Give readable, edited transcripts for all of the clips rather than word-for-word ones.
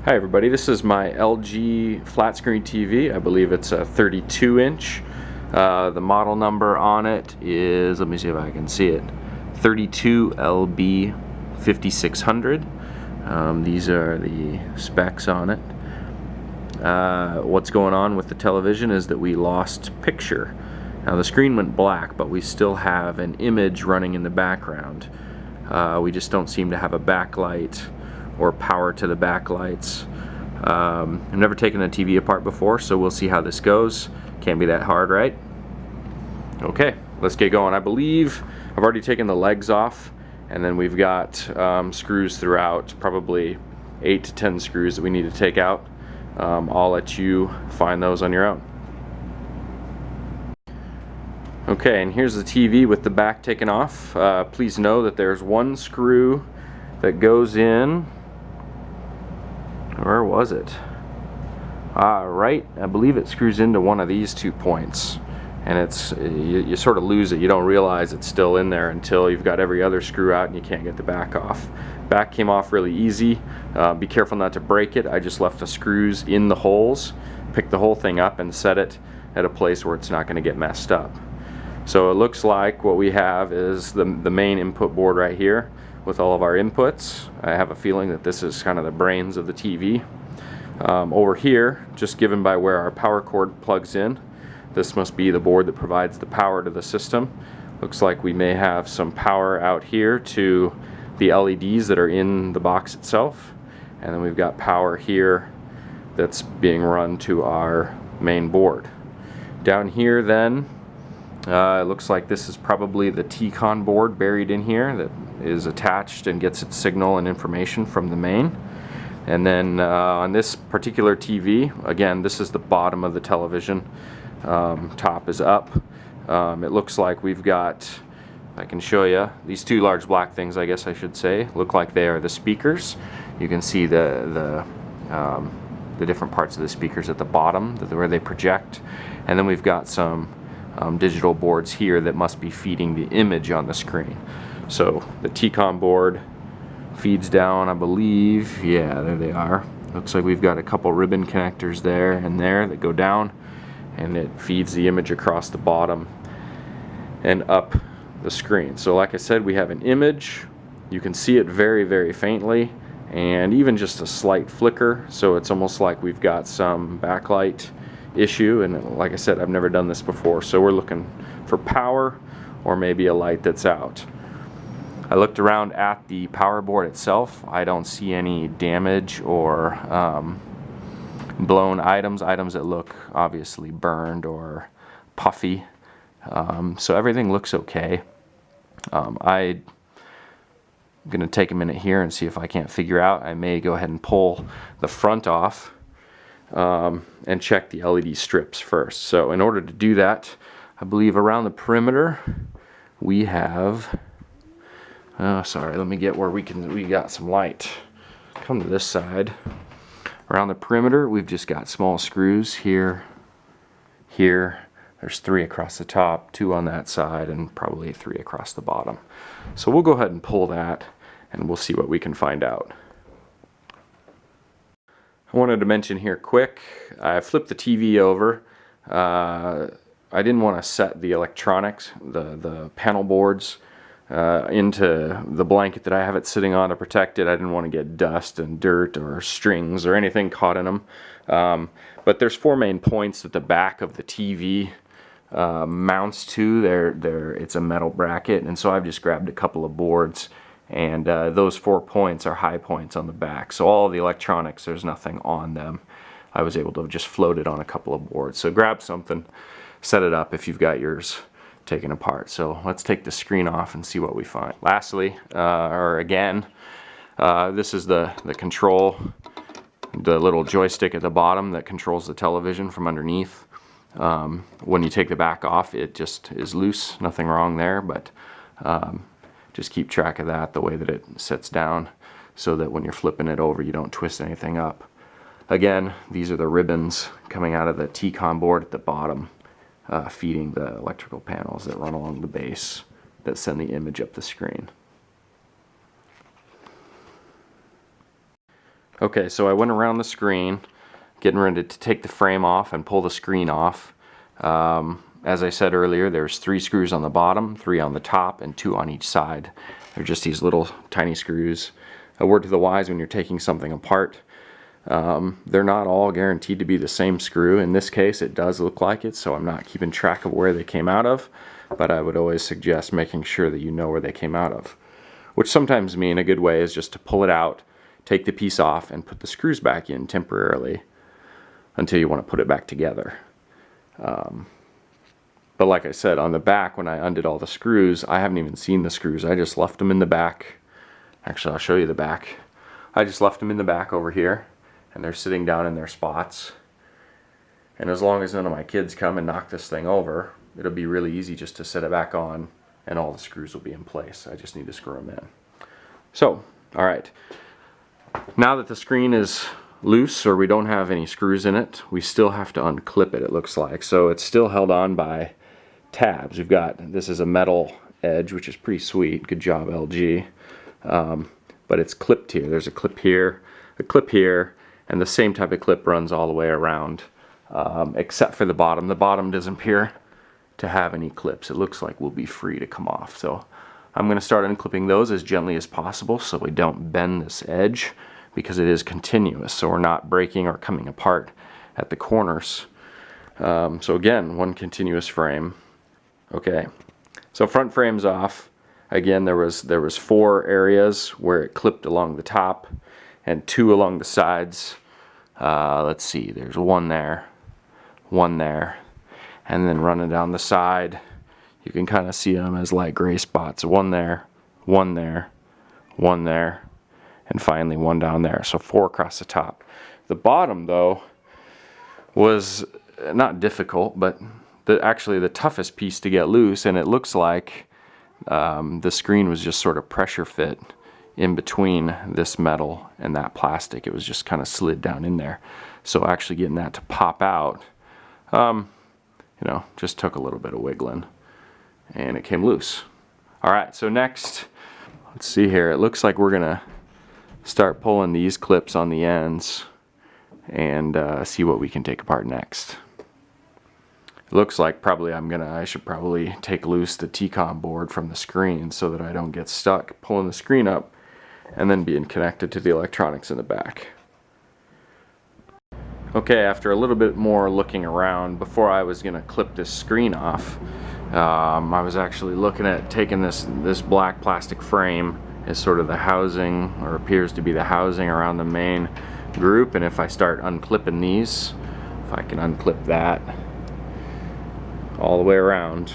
Hi everybody, this is my LG flat screen TV. I believe it's a 32 inch. The model number on it is, let me see if I can see it, 32LB5600. These are the specs on it. What's going on with the television is that we lost picture. Now the screen went black, but we still have an image running in the background. We just don't seem to have a backlight or power to the backlights. I've never taken a TV apart before, so we'll see how this goes. Can't be that hard, right? Okay, let's get going. I believe I've already taken the legs off, and then we've got screws throughout, probably 8 to 10 screws that we need to take out. I'll let you find those on your own. Okay, and here's the TV with the back taken off. Please know that there's one screw that goes in. Where was it? Right, I believe it screws into one of these 2 points, and it's you sort of lose it. You don't realize it's still in there until you've got every other screw out and you can't get the back off. Back came off really easy. Be careful not to break it. I just left the screws in the holes, picked the whole thing up and set it at a place where it's not going to get messed up. So it looks like what we have is the main input board right here with all of our inputs. I have a feeling that this is kind of the brains of the TV. Over here, just given by where our power cord plugs in, this must be the board that provides the power to the system. Looks like we may have some power out here to the LEDs that are in the box itself, and then we've got power here that's being run to our main board. Down here then, it looks like this is probably the T-Con board buried in here that is attached and gets its signal and information from the main. And then on this particular TV, again, this is the bottom of the television. Top is up. It looks like we've got, I can show you, these 2 large black things, I guess I should say, look like they are the speakers. You can see the different parts of the speakers at the bottom, where they project. And then we've got some digital boards here that must be feeding the image on the screen. So the T-Con board feeds down, I believe, yeah, there they are. Looks like we've got a couple ribbon connectors there and there that go down, and it feeds the image across the bottom and up the screen. So like I said, we have an image. You can see it very, very faintly, and even just a slight flicker, so it's almost like we've got some backlight issue. And like I said, I've never done this before, so we're looking for power or maybe a light that's out. I looked around at the power board itself. I don't see any damage or blown items that look obviously burned or puffy. So everything looks okay. I'm gonna take a minute here and see if I can't figure out. I may go ahead and pull the front off and check the LED strips first. So in order to do that, I believe around the perimeter we have, sorry, let me get where we got some light. Come to this side. Around the perimeter we've just got small screws here, there's 3 across the top, 2 on that side, and probably 3 across the bottom. So we'll go ahead and pull that and we'll see what we can find out. I wanted to mention here quick, I flipped the TV over. I didn't want to set the electronics, the panel boards, into the blanket that I have it sitting on to protect it. I didn't want to get dust and dirt or strings or anything caught in them. But there's 4 main points that the back of the TV mounts to. It's a metal bracket, and so I've just grabbed a couple of boards, and those 4 points are high points on the back. So all the electronics, there's nothing on them. I was able to just float it on a couple of boards. So grab something, set it up if you've got yours taken apart. So let's take the screen off and see what we find. Lastly, this is the control, the little joystick at the bottom that controls the television from underneath. When you take the back off, it just is loose, nothing wrong there, but just keep track of that, the way that it sits down, so that when you're flipping it over you don't twist anything up. Again, these are the ribbons coming out of the T-Con board at the bottom, feeding the electrical panels that run along the base that send the image up the screen. Okay, so I went around the screen, getting ready to take the frame off and pull the screen off. As I said earlier, there's 3 screws on the bottom, 3 on the top, and 2 on each side. They're just these little tiny screws. A word to the wise when you're taking something apart. They're not all guaranteed to be the same screw. In this case, it does look like it, so I'm not keeping track of where they came out of, but I would always suggest making sure that you know where they came out of. Which sometimes mean a good way is just to pull it out, take the piece off, and put the screws back in temporarily until you want to put it back together. But like I said, on the back, when I undid all the screws, I haven't even seen the screws. I just left them in the back. Actually, I'll show you the back. I just left them in the back over here, and they're sitting down in their spots. And as long as none of my kids come and knock this thing over, it'll be really easy just to set it back on, and all the screws will be in place. I just need to screw them in. So, alright. Now that the screen is loose, or we don't have any screws in it, we still have to unclip it, it looks like. So it's still held on by tabs. We've got, this is a metal edge, which is pretty sweet. Good job, LG. But it's clipped here. There's a clip here, and the same type of clip runs all the way around, except for the bottom. The bottom doesn't appear to have any clips. It looks like we'll be free to come off. So I'm going to start unclipping those as gently as possible so we don't bend this edge, because it is continuous, so we're not breaking or coming apart at the corners. So again, one continuous frame. Okay, so front frame's off. Again, there was 4 areas where it clipped along the top and 2 along the sides. Let's see, there's one there, and then running down the side, you can kind of see them as light gray spots. One there, and finally one down there. So 4 across the top. The bottom, though, was not difficult, but actually the toughest piece to get loose, and it looks like the screen was just sort of pressure fit in between this metal and that plastic. It was just kind of slid down in there. So actually getting that to pop out, you know, just took a little bit of wiggling, and it came loose. Alright, so next, let's see here. It looks like we're gonna start pulling these clips on the ends and see what we can take apart next. It looks like probably I should probably take loose the T-con board from the screen so that I don't get stuck pulling the screen up and then being connected to the electronics in the back. Okay, after a little bit more looking around, before I was gonna clip this screen off, I was actually looking at taking this black plastic frame as sort of the housing, or appears to be the housing around the main group, and if I start unclipping these, if I can unclip that all the way around,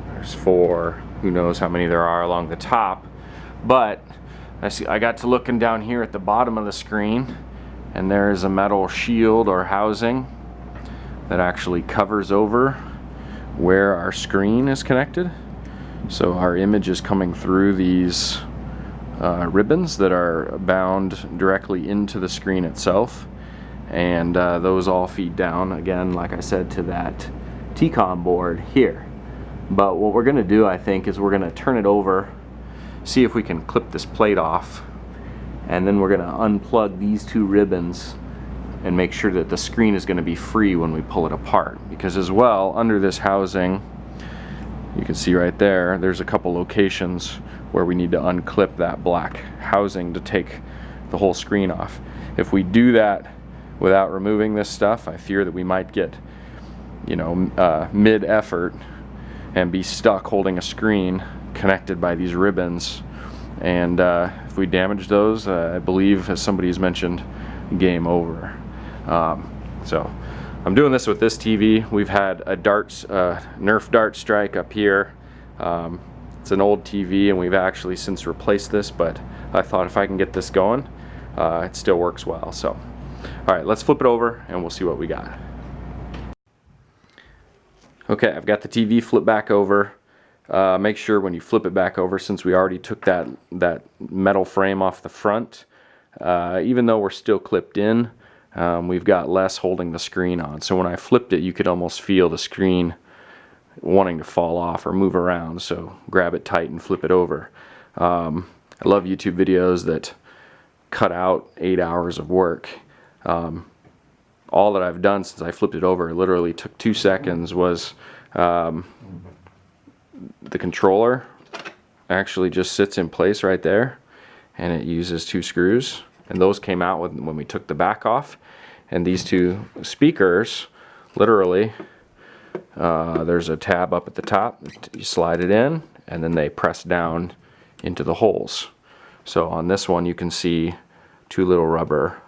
there's 4, who knows how many there are along the top, but I got to looking down here at the bottom of the screen, and there is a metal shield or housing that actually covers over where our screen is connected. So our image is coming through these ribbons that are bound directly into the screen itself, and those all feed down, again, like I said, to that T-con board here. But what we're going to do, I think, is we're going to turn it over, see if we can clip this plate off, and then we're going to unplug these 2 ribbons and make sure that the screen is going to be free when we pull it apart. Because as well, under this housing, you can see right there, there's a couple locations where we need to unclip that black housing to take the whole screen off. If we do that without removing this stuff, I fear that we might get, you know, mid-effort and be stuck holding a screen connected by these ribbons, and if we damage those, I believe, as somebody has mentioned, game over. So I'm doing this with this TV. We've had a Nerf dart strike up here. It's an old TV, and we've actually since replaced this, but I thought if I can get this going, it still works well. So alright, let's flip it over and we'll see what we got. Okay, I've got the TV flipped back over. Make sure when you flip it back over, since we already took that metal frame off the front, even though we're still clipped in, we've got less holding the screen on. So when I flipped it, you could almost feel the screen wanting to fall off or move around. So grab it tight and flip it over. I love YouTube videos that cut out 8 hours of work. All that I've done since I flipped it over, it literally took 2 seconds, was the controller actually just sits in place right there, and it uses 2 screws, and those came out when we took the back off. And these 2 speakers, literally, there's a tab up at the top, you slide it in, and then they press down into the holes. So on this one you can see 2 little rubber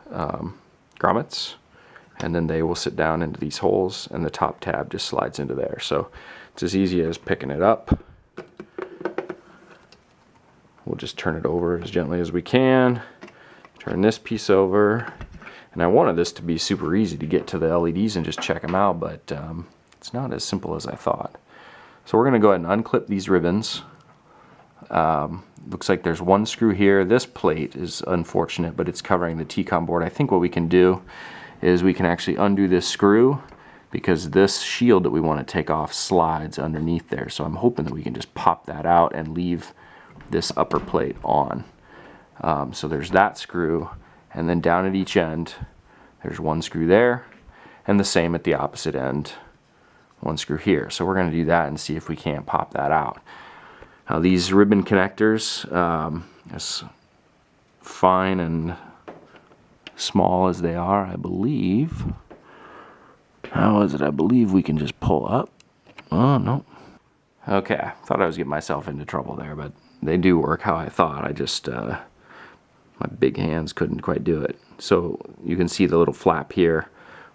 grommets, and then they will sit down into these holes, and the top tab just slides into there. So it's as easy as picking it up. We'll just turn it over as gently as we can, turn this piece over, and I wanted this to be super easy to get to the LEDs and just check them out, but it's not as simple as I thought. So we're going to go ahead and unclip these ribbons. Looks like there's 1 screw here. This plate is unfortunate, but it's covering the T-CON board. I think what we can do is we can actually undo this screw, because this shield that we want to take off slides underneath there. So I'm hoping that we can just pop that out and leave this upper plate on. So there's that screw, and then down at each end there's 1 screw there, and the same at the opposite end, 1 screw here. So we're going to do that and see if we can't pop that out. Now these ribbon connectors, as fine and small as they are, I believe, how is it, I believe we can just pull up. Oh no. Okay, I thought I was getting myself into trouble there, but they do work how I thought. I just my big hands couldn't quite do it. So you can see the little flap here.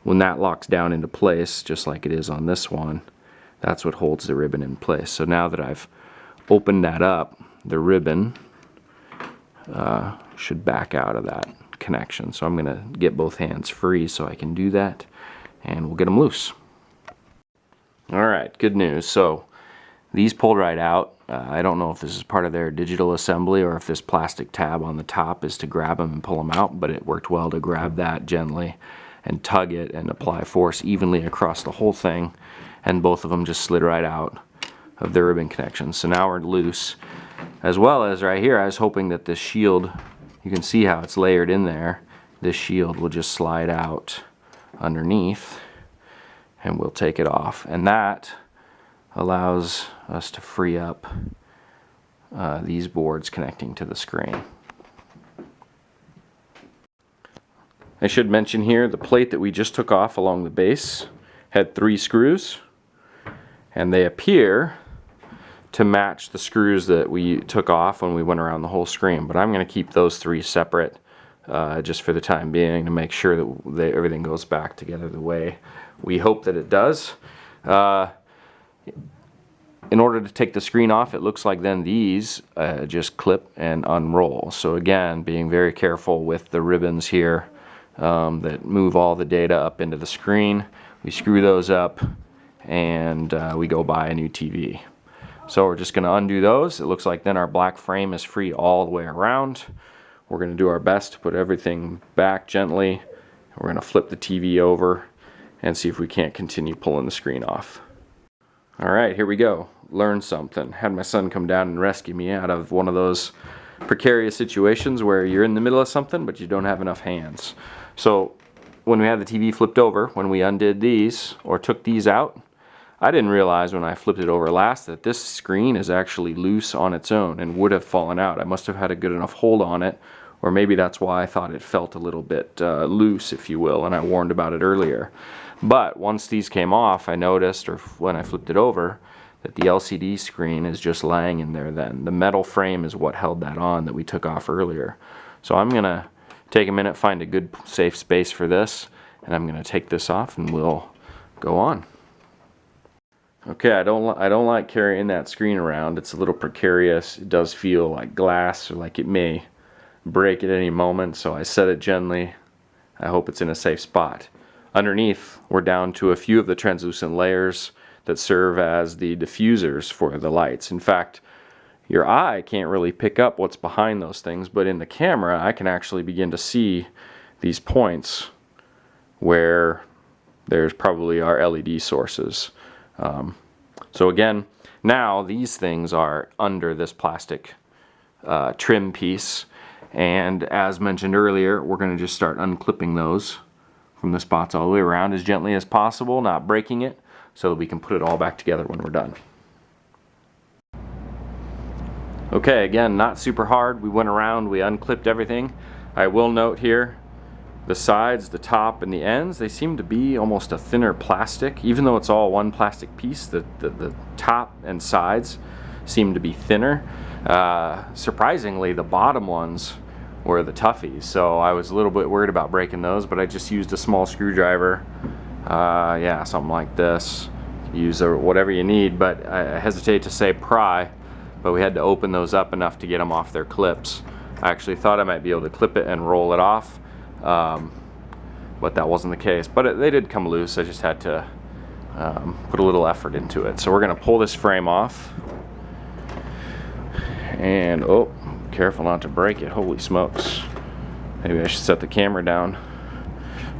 When that locks down into place, just like it is on this one, that's what holds the ribbon in place. So now that I've opened that up, the ribbon should back out of that connection. So I'm going to get both hands free so I can do that, and we'll get them loose. Alright, good news. So these pulled right out. I don't know if this is part of their digital assembly or if this plastic tab on the top is to grab them and pull them out, but it worked well to grab that gently and tug it and apply force evenly across the whole thing, and both of them just slid right out of the ribbon connection. So now we're loose. As well as right here, I was hoping that this shield, you can see how it's layered in there, this shield will just slide out underneath, and we'll take it off, and that allows us to free up these boards connecting to the screen. I should mention here, the plate that we just took off along the base had 3 screws, and they appear to match the screws that we took off when we went around the whole screen, but I'm going to keep those 3 separate just for the time being, to make sure that everything goes back together the way we hope that it does. In order to take the screen off, it looks like then these just clip and unroll. So again, being very careful with the ribbons here that move all the data up into the screen. We screw those up, and we go buy a new TV. So we're just going to undo those. It looks like then our black frame is free all the way around. We're going to do our best to put everything back gently. We're going to flip the TV over and see if we can't continue pulling the screen off. Alright, here we go. Learn something. Had my son come down and rescue me out of one of those precarious situations where you're in the middle of something but you don't have enough hands. So when we had the TV flipped over, when we undid these or took these out, I didn't realize when I flipped it over last that this screen is actually loose on its own and would have fallen out. I must have had a good enough hold on it, or maybe that's why I thought it felt a little bit loose, if you will, and I warned about it earlier. But once these came off, I noticed, or when I flipped it over, that the LCD screen is just laying in there then. The metal frame is what held that on that we took off earlier. So I'm going to take a minute, find a good safe space for this, and I'm going to take this off and we'll go on. Okay, I don't like carrying that screen around. It's a little precarious. It does feel like glass, or like it may break at any moment, so I set it gently. I hope it's in a safe spot. Underneath, we're down to a few of the translucent layers that serve as the diffusers for the lights. In fact, your eye can't really pick up what's behind those things, but in the camera I can actually begin to see these points where there's probably our LED sources. So again, now these things are under this plastic trim piece, And as mentioned earlier, we're going to just start unclipping those from the spots all the way around as gently as possible, not breaking it, so that we can put it all back together when we're done. Okay, again, not super hard. We went around, we unclipped everything. I will note here, the sides, the top, and the ends, they seem to be almost a thinner plastic. Even though it's all one plastic piece, the top and sides seem to be thinner. Surprisingly, the bottom ones were the toughies, so I was a little bit worried about breaking those, but I just used a small screwdriver. Yeah, something like this. Use whatever you need, but I hesitate to say pry, but we had to open those up enough to get them off their clips. I actually thought I might be able to clip it and roll it off, but that wasn't the case. But they did come loose. I just had to put a little effort into it. So we're going to pull this frame off. And, oh, careful not to break it. Holy smokes. Maybe I should set the camera down.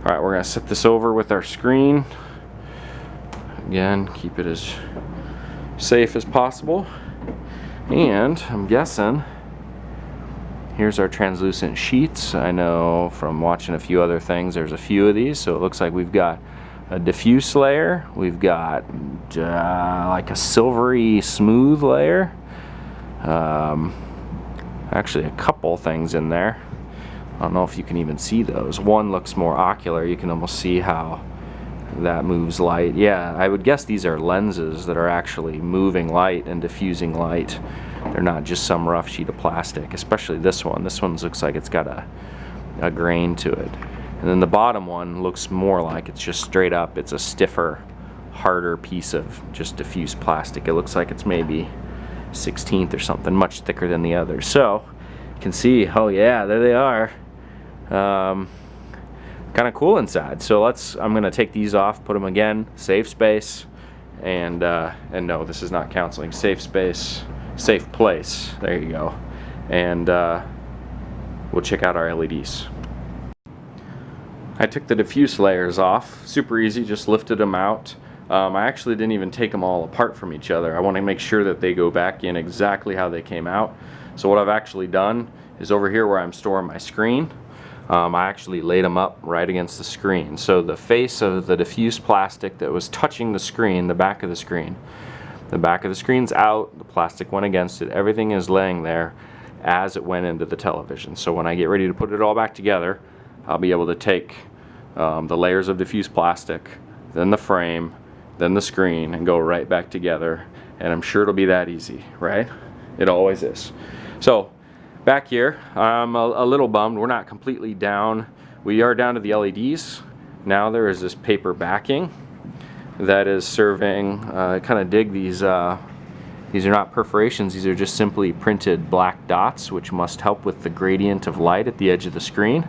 Alright, we're going to set this over with our screen. Again, keep it as safe as possible. And I'm guessing, here's our translucent sheets. I know from watching a few other things, there's a few of these. So it looks like we've got a diffuse layer. We've got like a silvery smooth layer. Actually a couple things in there. I don't know if you can even see those. One looks more ocular. You can almost see how that moves light. Yeah, I would guess these are lenses that are actually moving light and diffusing light. They're not just some rough sheet of plastic, especially this one. This one looks like it's got a grain to it. And then the bottom one looks more like it's just straight up. It's a stiffer, harder piece of just diffuse plastic. It looks like it's maybe 16th or something, much thicker than the others. So you can see, oh yeah, there they are. Kind of cool inside. So I'm gonna take these off, put them again, save space, and no, this is not counseling. Safe space, safe place. There you go. And we'll check out our LEDs. I took the diffuse layers off. Super easy, just lifted them out. I actually didn't even take them all apart from each other. I want to make sure that they go back in exactly how they came out. So what I've actually done is over here where I'm storing my screen, I actually laid them up right against the screen. So the face of the diffuse plastic that was touching the screen, the back of the screen's out, the plastic went against it, everything is laying there as it went into the television. So when I get ready to put it all back together, I'll be able to take the layers of diffuse plastic, then the frame, then the screen, and go right back together. And I'm sure it'll be that easy, right? It always is. So back here, I'm a little bummed. We're not completely down. We are down to the LEDs. Now there is this paper backing that is serving, kind of dig these are not perforations, these are just simply printed black dots, which must help with the gradient of light at the edge of the screen.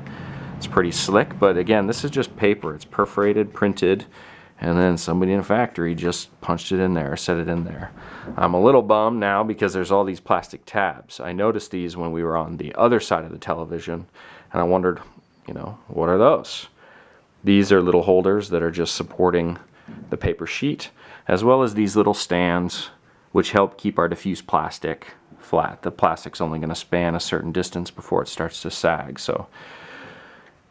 It's pretty slick, but again, this is just paper. It's perforated, printed, and then somebody in a factory just punched it in there, set it in there. I'm a little bummed now because there's all these plastic tabs. I noticed these when we were on the other side of the television, and I wondered, you know, what are those? These are little holders that are just supporting the paper sheet, as well as these little stands which help keep our diffuse plastic flat. The plastic's only going to span a certain distance before it starts to sag. So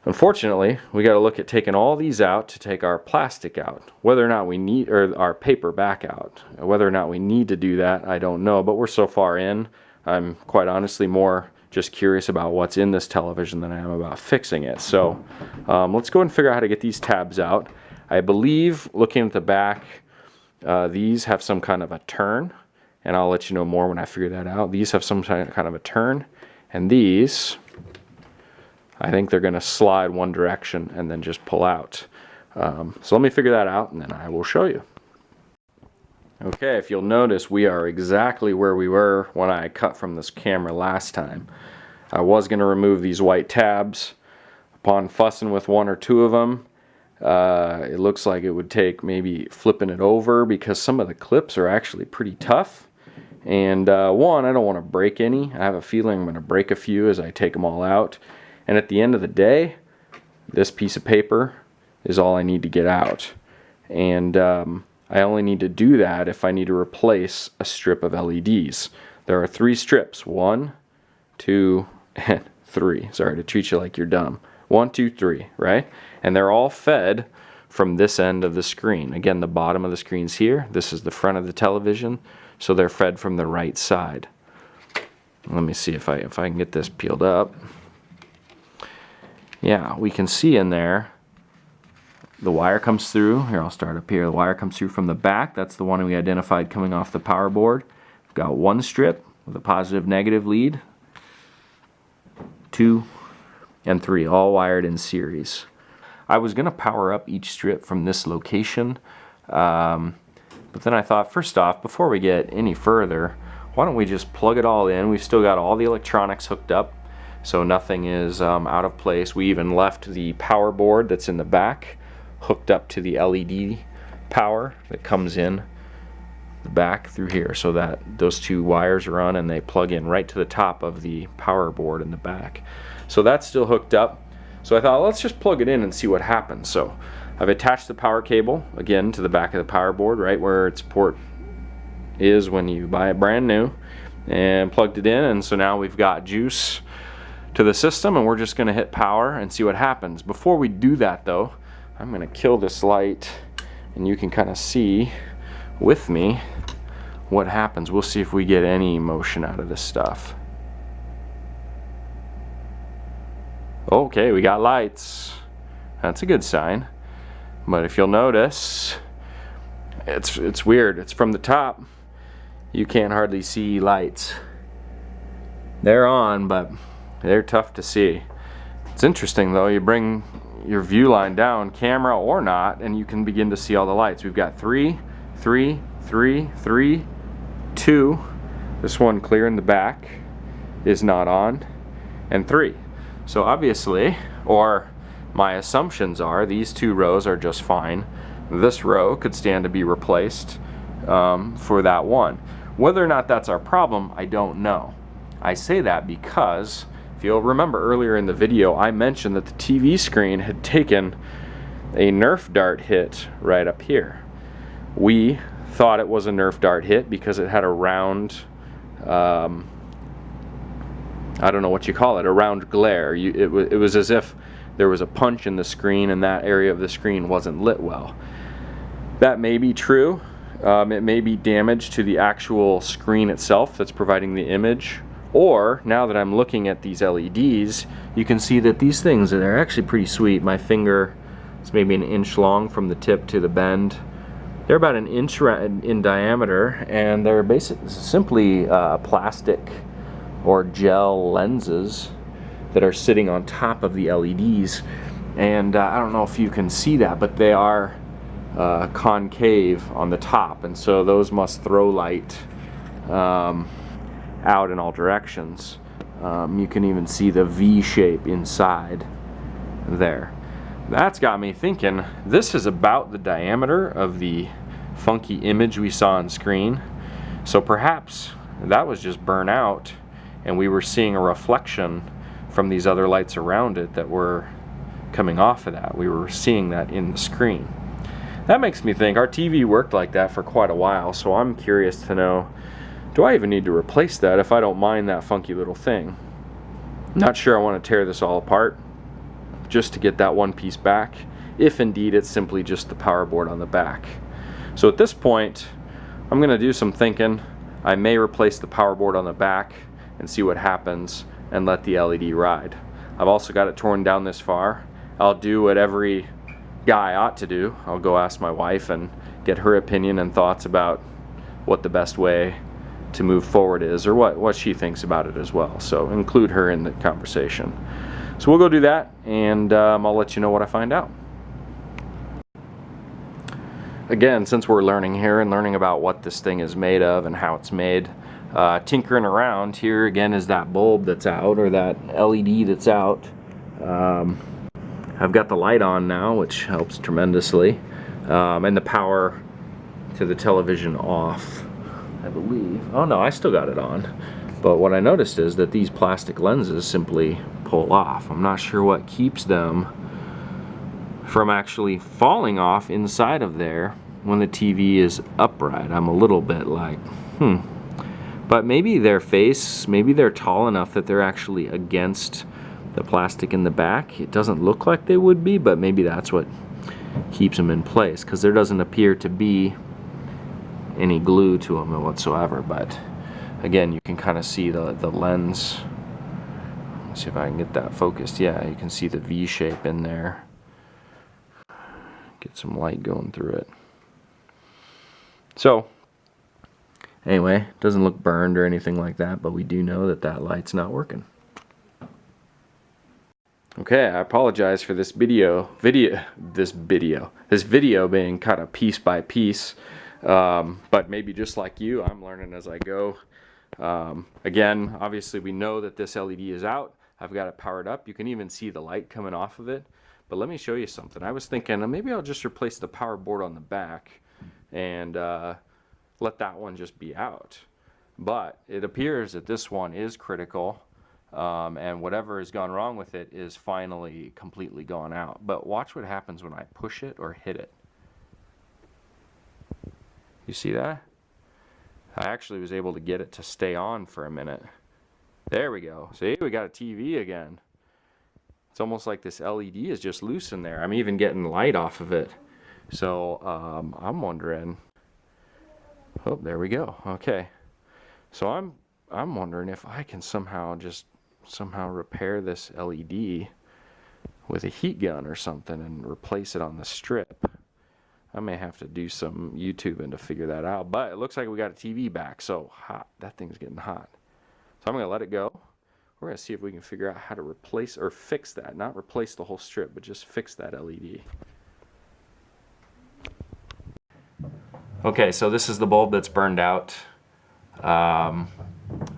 unfortunately, we got to look at taking all these out to take our plastic out. Whether or not we need, or our paper back out. Whether or not we need to do that, I don't know, but we're so far in, I'm quite honestly more just curious about what's in this television than I am about fixing it. So let's go and figure out how to get these tabs out. I believe, looking at the back, these have some kind of a turn, and I'll let you know more when I figure that out. These have some kind of a turn, and these, I think they're going to slide one direction and then just pull out. So let me figure that out, and then I will show you. Okay, if you'll notice, we are exactly where we were when I cut from this camera last time. I was going to remove these white tabs. Upon fussing with one or two of them, it looks like it would take maybe flipping it over, because some of the clips are actually pretty tough. And one, I don't want to break any. I have a feeling I'm going to break a few as I take them all out. And at the end of the day, this piece of paper is all I need to get out. And I only need to do that if I need to replace a strip of LEDs. There are 3 strips, 1, 2, and 3. Sorry to treat you like you're dumb. 1, 2, 3, right? And they're all fed from this end of the screen. Again, the bottom of the screen's here. This is the front of the television, so they're fed from the right side. Let me see if I can get this peeled up. Yeah, we can see in there the wire comes through. Here, I'll start up here. The wire comes through from the back. That's the one we identified coming off the power board. We've got one strip with a positive negative lead, 2 and 3, all wired in series. I was going to power up each strip from this location, but then I thought, first off, before we get any further, why don't we just plug it all in? We've still got all the electronics hooked up, so nothing is out of place. We even left the power board that's in the back hooked up to the LED power that comes in the back through here, so that those 2 wires are on and they plug in right to the top of the power board in the back. So that's still hooked up. So I thought, let's just plug it in and see what happens. So I've attached the power cable again to the back of the power board, right where its port is when you buy it brand new, and plugged it in. And so now we've got juice to the system, and we're just going to hit power and see what happens. Before we do that though, I'm going to kill this light and you can kind of see with me what happens. We'll see if we get any motion out of this stuff. Okay, we got lights. That's a good sign. But if you'll notice, it's weird. It's from the top. You can't hardly see lights. They're on, but they're tough to see. It's interesting though, you bring your view line down, camera or not, and you can begin to see all the lights. We've got 3, 3, 3, 3, 2. This one clear in the back is not on, and 3. So obviously, or my assumptions are, these 2 rows are just fine. This row could stand to be replaced for that one. Whether or not that's our problem, I don't know. I say that because, if you'll remember earlier in the video, I mentioned that the TV screen had taken a Nerf dart hit right up here. We thought it was a Nerf dart hit because it had a round, I don't know what you call it, a round glare. It was as if there was a punch in the screen and that area of the screen wasn't lit well. That may be true. It may be damage to the actual screen itself that's providing the image. Or, now that I'm looking at these LEDs, you can see that these things are actually pretty sweet. My finger is maybe an inch long from the tip to the bend. They're about an inch in diameter, and they're basically simply plastic or gel lenses that are sitting on top of the LEDs. And I don't know if you can see that, but they are concave on the top, and so those must throw light out in all directions. You can even see the V shape inside there. That's got me thinking, this is about the diameter of the funky image we saw on screen. So perhaps that was just burnt out and we were seeing a reflection from these other lights around it that were coming off of that. We were seeing that in the screen. That makes me think our TV worked like that for quite a while, so I'm curious to know, do I even need to replace that if I don't mind that funky little thing? Not sure I want to tear this all apart just to get that one piece back, if indeed it's simply just the power board on the back. So at this point, I'm going to do some thinking. I may replace the power board on the back and see what happens and let the LED ride. I've also got it torn down this far. I'll do what every guy ought to do. I'll go ask my wife and get her opinion and thoughts about what the best way to move forward is, or what she thinks about it as well. So include her in the conversation. So we'll go do that, and I'll let you know what I find out. Again, since we're learning here and learning about what this thing is made of and how it's made, tinkering around, here again is that bulb that's out, or that LED that's out. I've got the light on now, which helps tremendously, and the power to the television off, I believe. Oh no, I still got it on. But what I noticed is that these plastic lenses simply pull off. I'm not sure what keeps them from actually falling off inside of there when the TV is upright. I'm a little bit like, But maybe maybe they're tall enough that they're actually against the plastic in the back. It doesn't look like they would be, but maybe that's what keeps them in place, because there doesn't appear to be any glue to them whatsoever. But again, you can kind of see the lens. Let's see if I can get that focused. Yeah, you can see the V shape in there. Get some light going through it. So anyway, doesn't look burned or anything like that, but we do know that that light's not working. Okay, I apologize for this video being kind of piece by piece, but maybe just like you, I'm learning as I go. Again, obviously we know that this LED is out. I've got it powered up. You can even see the light coming off of it. But let me show you something. I was thinking maybe I'll just replace the power board on the back and let that one just be out. But it appears that this one is critical, and whatever has gone wrong with it is finally completely gone out. But watch what happens when I push it or hit it. You see that? I actually was able to get it to stay on for a minute. There we go. See, we got a TV again. It's almost like this LED is just loose in there. I'm even getting light off of it. So I'm wondering. Oh, there we go. Okay. So I'm wondering if I can somehow repair this LED with a heat gun or something and replace it on the strip. I may have to do some YouTubing to figure that out. But it looks like we got a TV back. So hot. That thing's getting hot. So I'm going to let it go. We're going to see if we can figure out how to replace or fix that. Not replace the whole strip, but just fix that LED. Okay, so this is the bulb that's burned out. I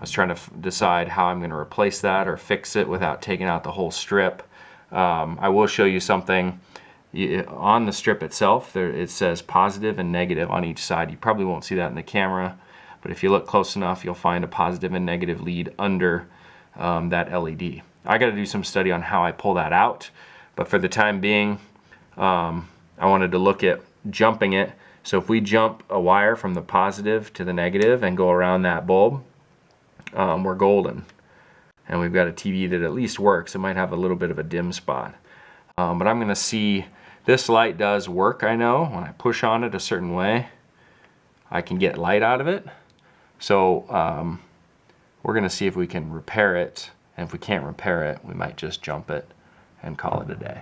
was trying to decide how I'm going to replace that or fix it without taking out the whole strip. I will show you something. On the strip itself, it says positive and negative on each side. You probably won't see that in the camera, but if you look close enough, you'll find a positive and negative lead under that LED. I got to do some study on how I pull that out, but for the time being, I wanted to look at jumping it. So if we jump a wire from the positive to the negative and go around that bulb, we're golden. And we've got a TV that at least works. It might have a little bit of a dim spot. But I'm going to see, this light does work, I know. When I push on it a certain way, I can get light out of it. So we're going to see if we can repair it. And if we can't repair it, we might just jump it and call it a day.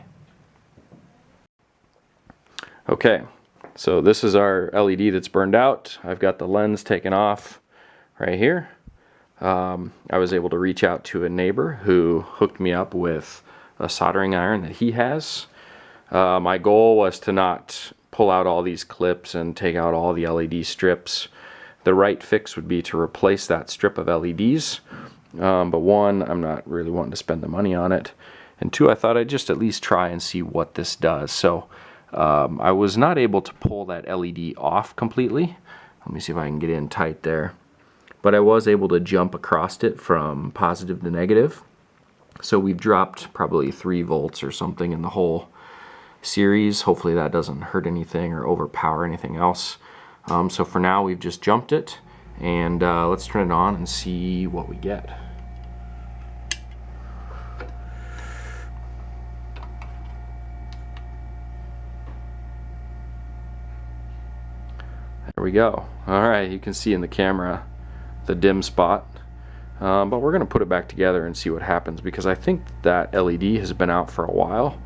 Okay, so this is our LED that's burned out. I've got the lens taken off right here. I was able to reach out to a neighbor who hooked me up with a soldering iron that he has. My goal was to not pull out all these clips and take out all the LED strips. The right fix would be to replace that strip of LEDs. But one, I'm not really wanting to spend the money on it. And two, I thought I'd just at least try and see what this does. So I was not able to pull that LED off completely. Let me see if I can get in tight there. But I was able to jump across it from positive to negative. So we've dropped probably 3 volts or something in the whole series. Hopefully that doesn't hurt anything or overpower anything else. So for now we've just jumped it, and let's turn it on and see what we get. There we go. Alright, you can see in the camera the dim spot. But we're going to put it back together and see what happens, because I think that LED has been out for a while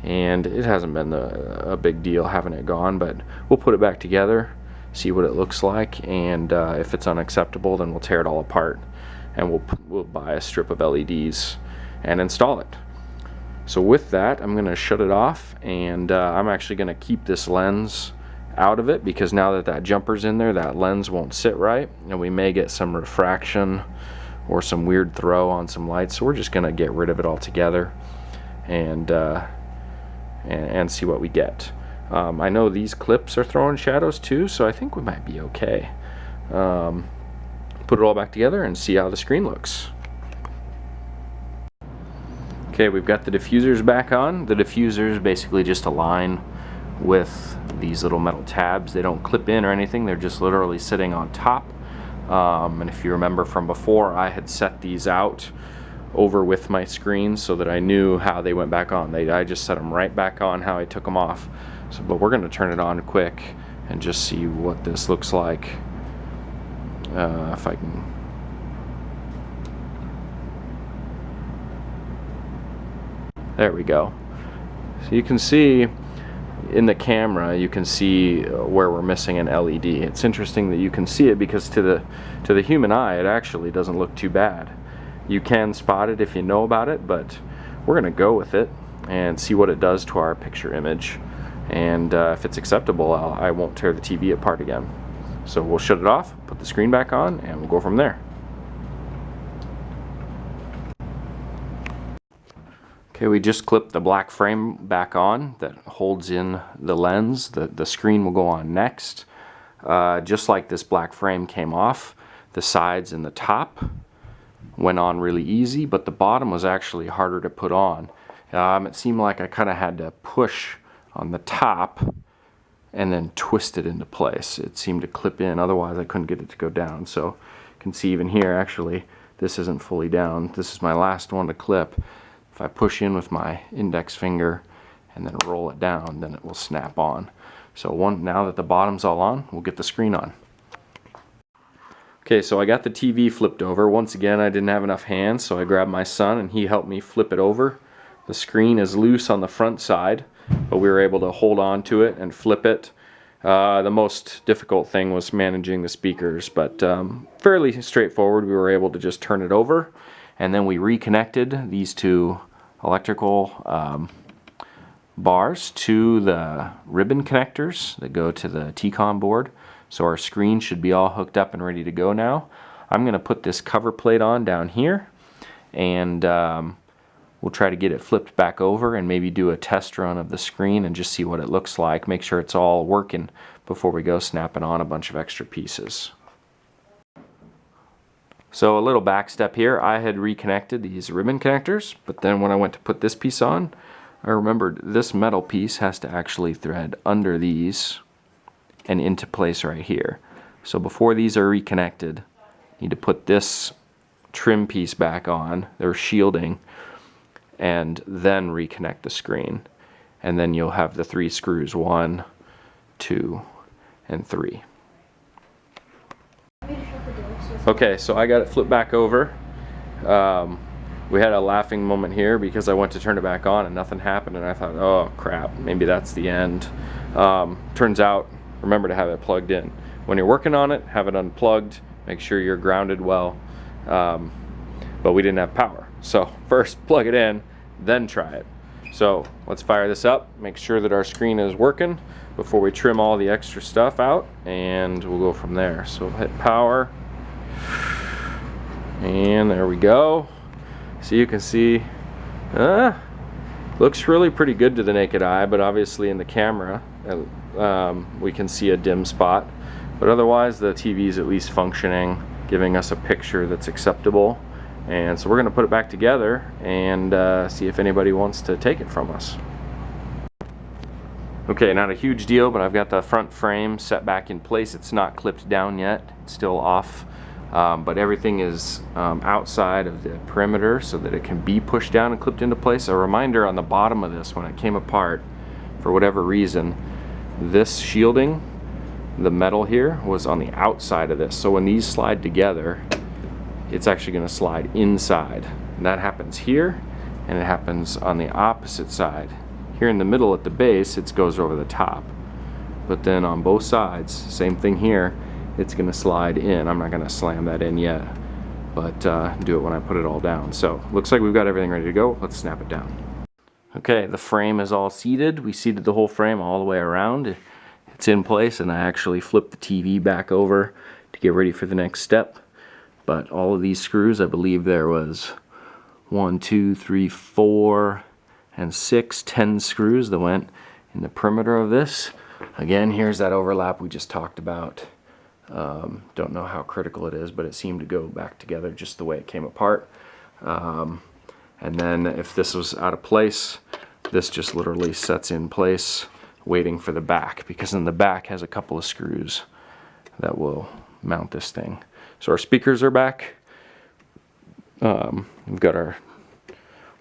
and it hasn't been a big deal having it gone, but we'll put it back together, see what it looks like, and if it's unacceptable, then we'll tear it all apart and we'll buy a strip of LEDs and install it. So with that, I'm going to shut it off, and I'm actually going to keep this lens out of it, because now that that jumper's in there, that lens won't sit right and we may get some refraction or some weird throw on some lights. So we're just gonna get rid of it altogether and see what we get. I know these clips are throwing shadows too, so I think we might be okay. Put it all back together and see how the screen looks. Okay, we've got the diffusers back on. The diffusers basically just align with these little metal tabs. They don't clip in or anything, they're just literally sitting on top And if you remember from before, I had set these out over with my screen so that I knew how they went back on. I just set them right back on how I took them off. So, but we're going to turn it on quick and just see what this looks like. If I can. There we go. So you can see in the camera, you can see where we're missing an LED. It's interesting that you can see it because to the human eye, it actually doesn't look too bad. You can spot it if you know about it, but we're going to go with it and see what it does to our picture image. And if it's acceptable, I won't tear the TV apart again. So we'll shut it off, put the screen back on, and we'll go from there. Okay, we just clipped the black frame back on that holds in the lens. The screen will go on next. Just like this black frame came off, the sides and the top went on really easy, but the bottom was actually harder to put on. It seemed like I kind of had to push on the top and then twist it into place. It seemed to clip in, otherwise I couldn't get it to go down. So you can see even here, actually, this isn't fully down. This is my last one to clip. If I push in with my index finger and then roll it down, then it will snap on. So now that the bottom's all on, we'll get the screen on. Okay, so I got the TV flipped over. Once again, I didn't have enough hands, so I grabbed my son and he helped me flip it over. The screen is loose on the front side, but we were able to hold on to it and flip it. The most difficult thing was managing the speakers, but fairly straightforward. We were able to just turn it over, and then we reconnected these two electrical bars to the ribbon connectors that go to the T-Con board. So our screen should be all hooked up and ready to go now. I'm going to put this cover plate on down here, and we'll try to get it flipped back over and maybe do a test run of the screen and just see what it looks like. Make sure it's all working before we go snapping on a bunch of extra pieces. So a little back step here, I had reconnected these ribbon connectors, but then when I went to put this piece on, I remembered this metal piece has to actually thread under these and into place right here. So before these are reconnected, you need to put this trim piece back on, their shielding, and then reconnect the screen. And then you'll have the 3 screws, 1, 2, and 3. Okay, so I got it flipped back over. We had a laughing moment here because I went to turn it back on and nothing happened, and I thought, oh crap, maybe that's the end. Turns out, remember to have it plugged in. When you're working on it, have it unplugged, make sure you're grounded well. But we didn't have power. So first plug it in, then try it. So let's fire this up, make sure that our screen is working before we trim all the extra stuff out, and we'll go from there. So hit power, and there we go. So you can see, looks really pretty good to the naked eye, but obviously in the camera we can see a dim spot. But otherwise the TV is at least functioning, giving us a picture that's acceptable. And so we're going to put it back together and see if anybody wants to take it from us. Okay, not a huge deal, but I've got the front frame set back in place. It's not clipped down yet, it's still off. But everything is outside of the perimeter so that it can be pushed down and clipped into place. A reminder on the bottom of this, when it came apart, for whatever reason, this shielding, the metal here, was on the outside of this. So when these slide together, it's actually going to slide inside. And that happens here, and it happens on the opposite side. Here in the middle at the base, it goes over the top. But then on both sides, same thing here, it's going to slide in. I'm not going to slam that in yet, but do it when I put it all down. So looks like we've got everything ready to go. Let's snap it down. Okay, the frame is all seated. We seated the whole frame all the way around. It's in place, and I actually flipped the TV back over to get ready for the next step. But all of these screws, I believe there was 1, 2, 3, 4, and 6, 10 screws that went in the perimeter of this. Again, here's that overlap we just talked about. Don't know how critical it is, but it seemed to go back together just the way it came apart. And then if this was out of place, this just literally sets in place waiting for the back, because then the back has a couple of screws that will mount this thing. So our speakers are back. We've got our,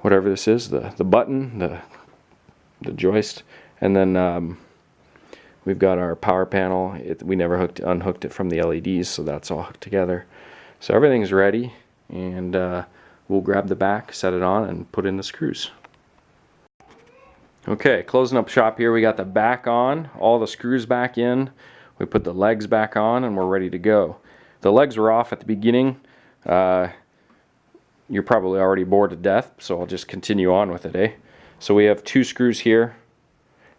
whatever this is, the button, the joist, and then we've got our power panel. We never unhooked it from the LEDs, so that's all hooked together. So everything's ready, and we'll grab the back, set it on, and put in the screws. Okay, closing up shop here. We got the back on, all the screws back in. We put the legs back on, and we're ready to go. The legs were off at the beginning. You're probably already bored to death, so I'll just continue on with it, eh? So we have 2 screws here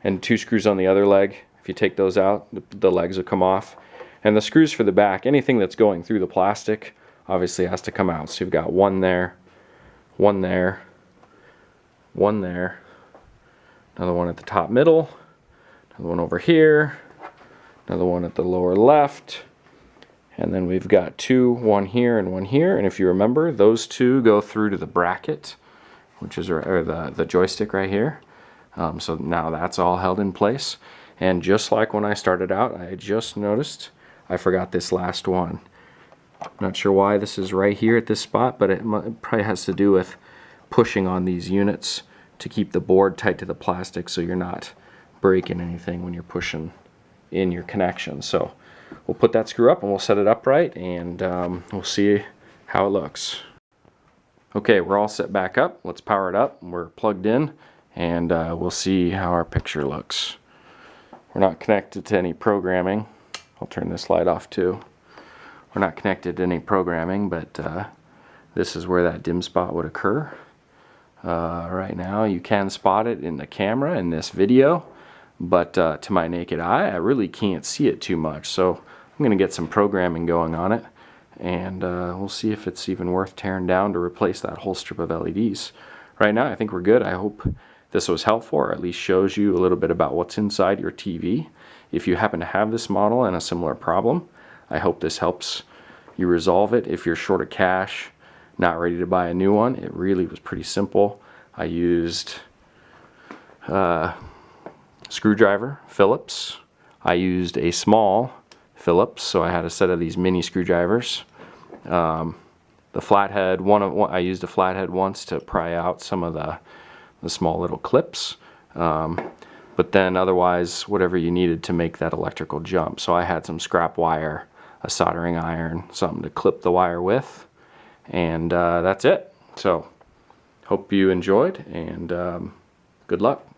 and 2 screws on the other leg. If you take those out, the legs will come off. And the screws for the back, anything that's going through the plastic obviously has to come out. So you've got one there, one there, one there, another one at the top middle, another one over here, another one at the lower left, and then we've got 2, one here and one here. And if you remember, those 2 go through to the bracket, which is the joystick right here. So now that's all held in place. And just like when I started out, I just noticed I forgot this last one. Not sure why this is right here at this spot, but it probably has to do with pushing on these units to keep the board tight to the plastic so you're not breaking anything when you're pushing in your connection. So we'll put that screw up and we'll set it upright, and we'll see how it looks. Okay, we're all set back up. Let's power it up. We're plugged in, and we'll see how our picture looks. We're not connected to any programming. I'll turn this light off too. We're not connected to any programming, but this is where that dim spot would occur. Right now you can spot it in the camera in this video, but to my naked eye I really can't see it too much. So I'm going to get some programming going on it, and we'll see if it's even worth tearing down to replace that whole strip of LEDs. Right now I think we're good. I hope this was helpful, or at least shows you a little bit about what's inside your TV. If you happen to have this model and a similar problem, I hope this helps you resolve it. If you're short of cash, not ready to buy a new one, it really was pretty simple. I used screwdriver, Phillips. I used a small Phillips, so I had a set of these mini screwdrivers. The flathead, I used a flathead once to pry out some of the small little clips. But then otherwise, whatever you needed to make that electrical jump. So I had some scrap wire, a soldering iron, something to clip the wire with, and that's it. So hope you enjoyed, and good luck.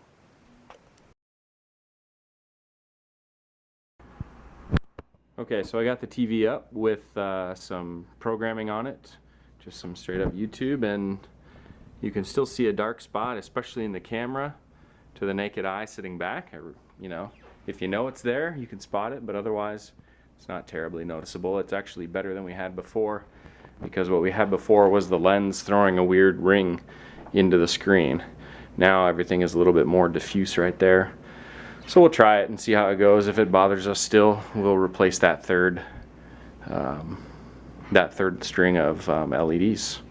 Okay, so I got the TV up with some programming on it, just some straight up YouTube, and you can still see a dark spot, especially in the camera, to the naked eye sitting back. You know, if you know it's there, you can spot it, but otherwise it's not terribly noticeable. It's actually better than we had before, because what we had before was the lens throwing a weird ring into the screen. Now everything is a little bit more diffuse right there. So we'll try it and see how it goes. If it bothers us still, we'll replace that third string of LEDs.